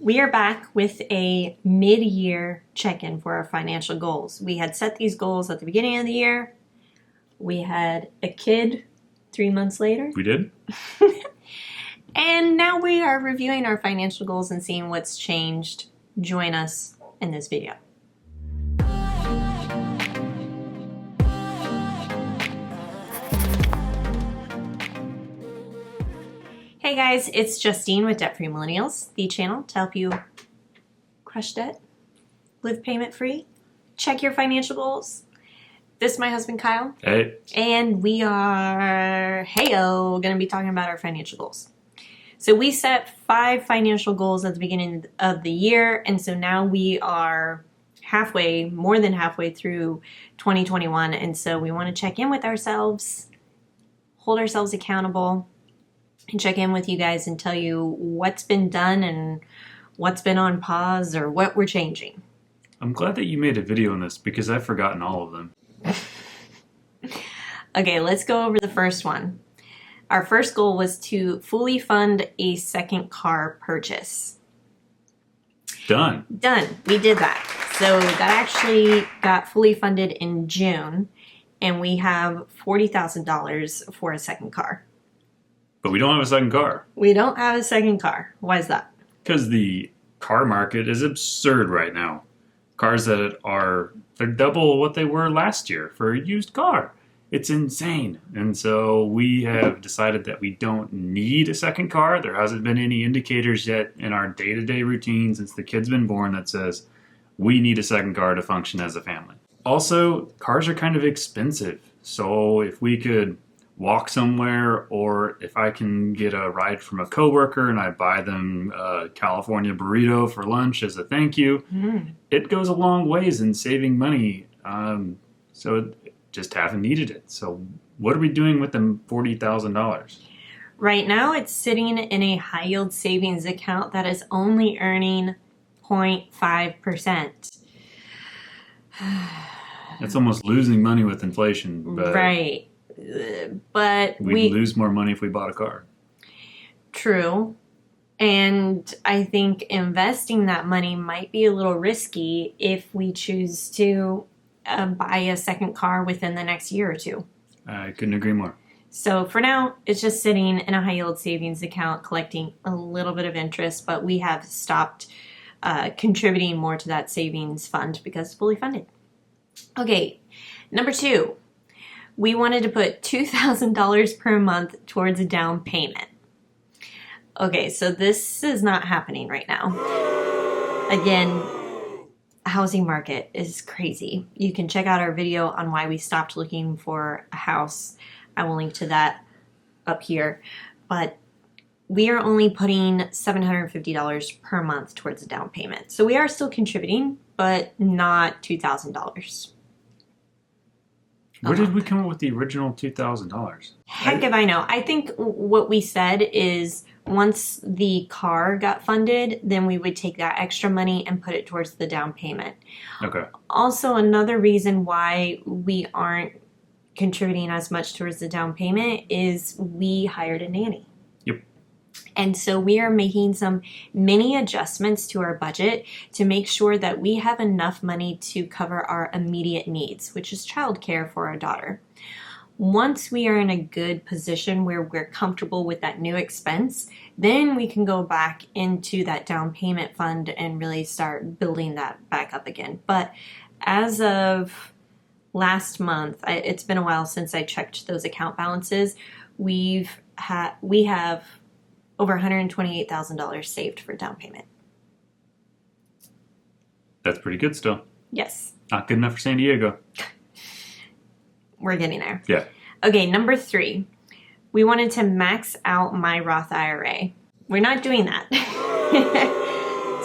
We are back with a mid-year check-in for our financial goals. We had set these goals at the beginning of the year. We had a kid 3 months later. We did? And now we are reviewing our financial goals and seeing what's changed. Join us in this video. Hey guys, it's Justine with Debt Free Millennials, the channel to help you crush debt, live payment free, check your financial goals. This is my husband Kyle. Hey. And we are, going to be talking about our financial goals. So we set 5 financial goals at the beginning of the year, and so now we are more than halfway through 2021, and so we want to check in with ourselves, hold ourselves accountable, and check in with you guys and tell you what's been done and what's been on pause or what we're changing. I'm glad that you made a video on this because I've forgotten all of them. Okay, let's go over the first one. Our first goal was to fully fund a second car purchase. Done. We did that. So that actually got fully funded in June, and we have $40,000 for a second car. But we don't have a second car. We don't have a second car. Why is that? Because the car market is absurd right now. Cars they're double what they were last year for a used car. It's insane. And so we have decided that we don't need a second car. There hasn't been any indicators yet in our day-to-day routine since the kid's been born that says we need a second car to function as a family. Also, cars are kind of expensive. So if we could walk somewhere, or if I can get a ride from a coworker and I buy them a California burrito for lunch as a thank you, it goes a long ways in saving money. So just haven't needed it. So what are we doing with the $40,000? Right now, it's sitting in a high yield savings account that is only earning 0.5%. That's almost losing money with inflation. But right. But we'd lose more money if we bought a car. True. And I think investing that money might be a little risky if we choose to buy a second car within the next year or two. I couldn't agree more. So for now, it's just sitting in a high yield savings account collecting a little bit of interest, but we have stopped contributing more to that savings fund because it's fully funded. Okay, number 2. We wanted to put $2,000 per month towards a down payment. Okay, so this is not happening right now. Again, housing market is crazy. You can check out our video on why we stopped looking for a house. I will link to that up here. But we are only putting $750 per month towards a down payment. So we are still contributing, but not $2,000. Where did we come up with the original $2,000? Heck if I know. I think what we said is once the car got funded, then we would take that extra money and put it towards the down payment. Okay. Also, another reason why we aren't contributing as much towards the down payment is we hired a nanny. Yep. And so we are making some mini adjustments to our budget to make sure that we have enough money to cover our immediate needs, which is childcare for our daughter. Once we are in a good position where we're comfortable with that new expense, then we can go back into that down payment fund and really start building that back up again. But as of last month, it's been a while since I checked those account balances. We have over $128,000 saved for down payment. That's pretty good still. Yes. Not good enough for San Diego. We're getting there. Yeah. Okay, number 3. We wanted to max out my Roth IRA. We're not doing that.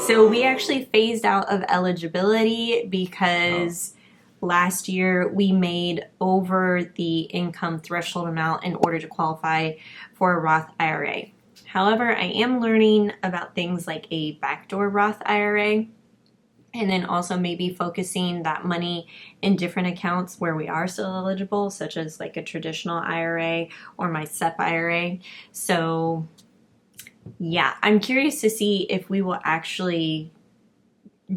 So we actually phased out of eligibility because last year we made over the income threshold amount in order to qualify for a Roth IRA. However, I am learning about things like a backdoor Roth IRA, and then also maybe focusing that money in different accounts where we are still eligible, such as like a traditional IRA or my SEP IRA. So Yeah, I'm curious to see if we will actually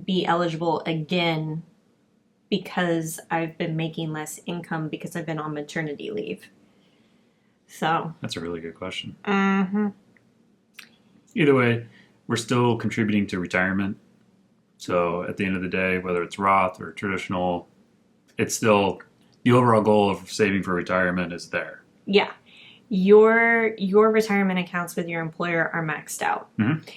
be eligible again because I've been making less income because I've been on maternity leave. So. That's a really good question. Mm-hmm. Either way, we're still contributing to retirement. So at the end of the day, whether it's Roth or traditional, it's still the overall goal of saving for retirement is there. Yeah. Your retirement accounts with your employer are maxed out. Mm-hmm.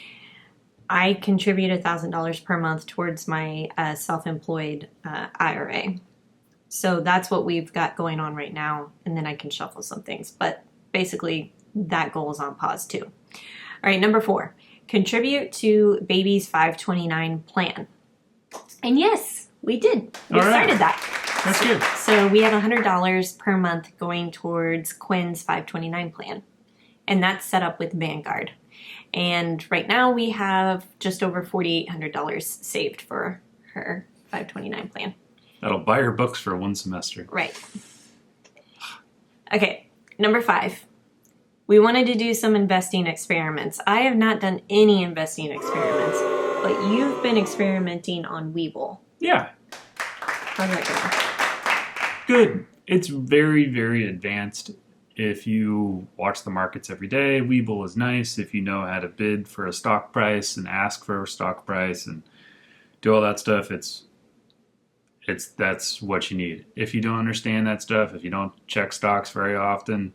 I contribute $1,000 per month towards my self-employed IRA. So that's what we've got going on right now, and then I can shuffle some things. But basically, that goal is on pause too. All right, number 4, contribute to baby's 529 plan. And yes, we did. We started that. That's good. So we have $100 per month going towards Quinn's 529 plan, and that's set up with Vanguard. And right now we have just over $4,800 saved for her 529 plan. That'll buy her books for 1 semester. Right. Okay, number 5. We wanted to do some investing experiments. I have not done any investing experiments, but you've been experimenting on Webull. Yeah. How's that going? Good. It's very, very advanced. If you watch the markets every day, Webull is nice. If you know how to bid for a stock price and ask for a stock price and do all that stuff, that's what you need. If you don't understand that stuff, if you don't check stocks very often,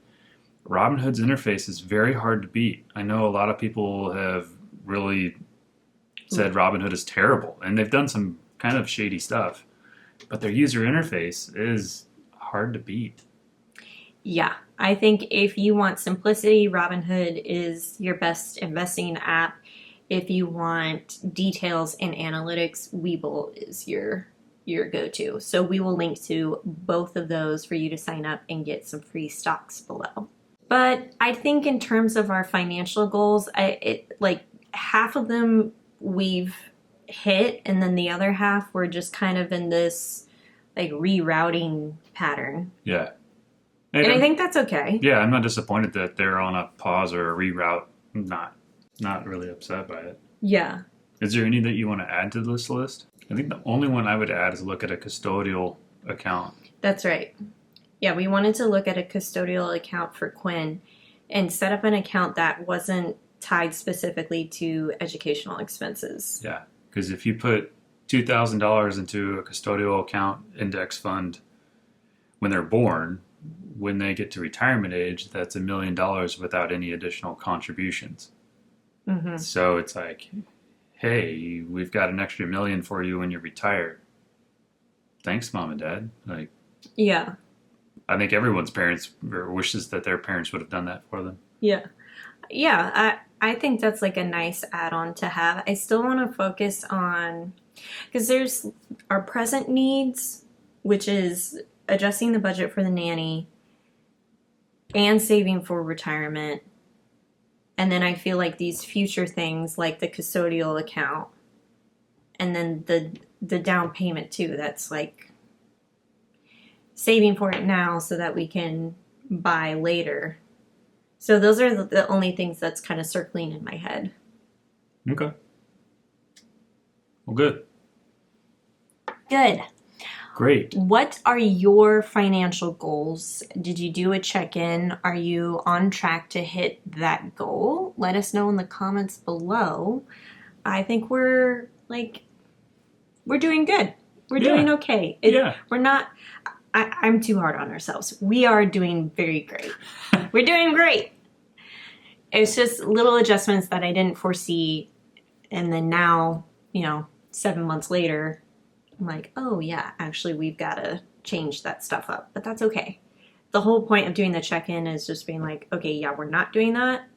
Robinhood's interface is very hard to beat. I know a lot of people have really said Robinhood is terrible, and they've done some kind of shady stuff, but their user interface is hard to beat. Yeah, I think if you want simplicity, Robinhood is your best investing app. If you want details and analytics, Webull is your go-to. So we will link to both of those for you to sign up and get some free stocks below. But I think in terms of our financial goals, half of them we've hit, and then the other half we're just kind of in this like rerouting pattern. Yeah. And I think that's okay. Yeah, I'm not disappointed that they're on a pause or a reroute. I'm not really upset by it. Yeah. Is there any that you want to add to this list? I think the only one I would add is look at a custodial account. That's right. Yeah, we wanted to look at a custodial account for Quinn and set up an account that wasn't tied specifically to educational expenses. Yeah, because if you put $2,000 into a custodial account index fund when they're born, when they get to retirement age, that's $1 million without any additional contributions. Mm-hmm. So it's like, hey, we've got an extra $1 million for you when you're retired. Thanks, Mom and Dad. Like, yeah. I think everyone's parents wishes that their parents would have done that for them. Yeah. Yeah, I think that's like a nice add-on to have. I still want to focus on, because there's our present needs, which is adjusting the budget for the nanny and saving for retirement. And then I feel like these future things like the custodial account and then the down payment too. That's like saving for it now so that we can buy later. So those are the only things that's kind of circling in my head. Okay. Well, good. Good. Great. What are your financial goals? Did you do a check-in? Are you on track to hit that goal? Let us know in the comments below. I think we're doing good. We're doing okay. We're not, I'm too hard on ourselves. We are doing very great. We're doing great. It's just little adjustments that I didn't foresee. And then now, 7 months later, I'm like, oh yeah, actually we've got to change that stuff up. But that's okay. The whole point of doing the check-in is just being like, okay, yeah, we're not doing that.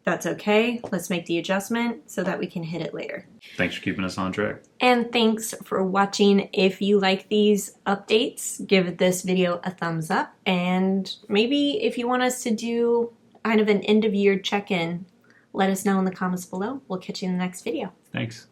That's okay. Let's make the adjustment so that we can hit it later. Thanks for keeping us on track. And thanks for watching. If you like these updates, give this video a thumbs up. And maybe if you want us to do kind of an end-of-year check-in, let us know in the comments below. We'll catch you in the next video. Thanks.